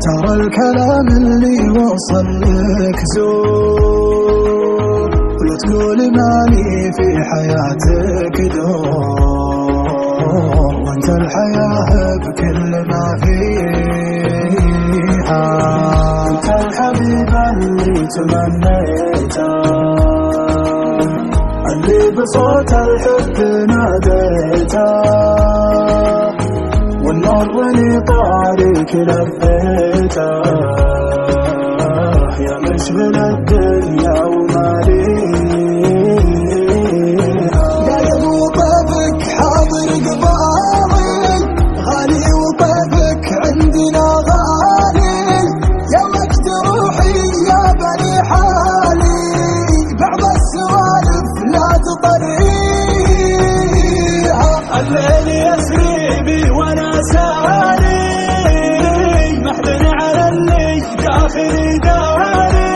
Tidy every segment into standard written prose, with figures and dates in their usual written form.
ترى الكلام اللي وصل لك زور، ولا تقول مالي في حياتك دور، وانت الحياة بكل ما فيها. انت الحبيب اللي تمنيته، اللي بصوت الحب ناديته، والنور اللي طارق لبيته، يا مشغل الدنيا وماليها. قايد وطيبك حاضر قبالي، غالي وطيبك عندنا غالي، يا وقت روحي يا بني حالي، بعض السوالف لا تطريها. الليل يسري بي وانا سالي، محزن على اللي داخلي داري،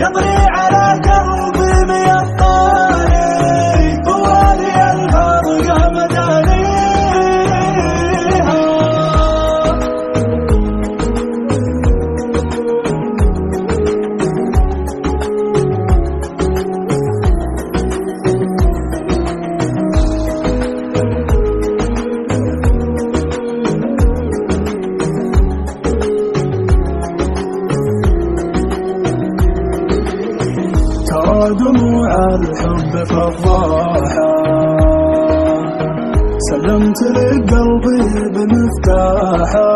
يطري على قلبي مية طاري، طوالي الفرقة مدانيها. دموع الحب فضاحة، سلمت لك قلبي بمفتاحه،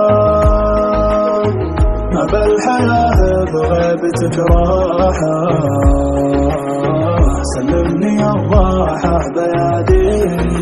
ما بالحياة بغيبتك راحة، سلمني الراحة بيديك.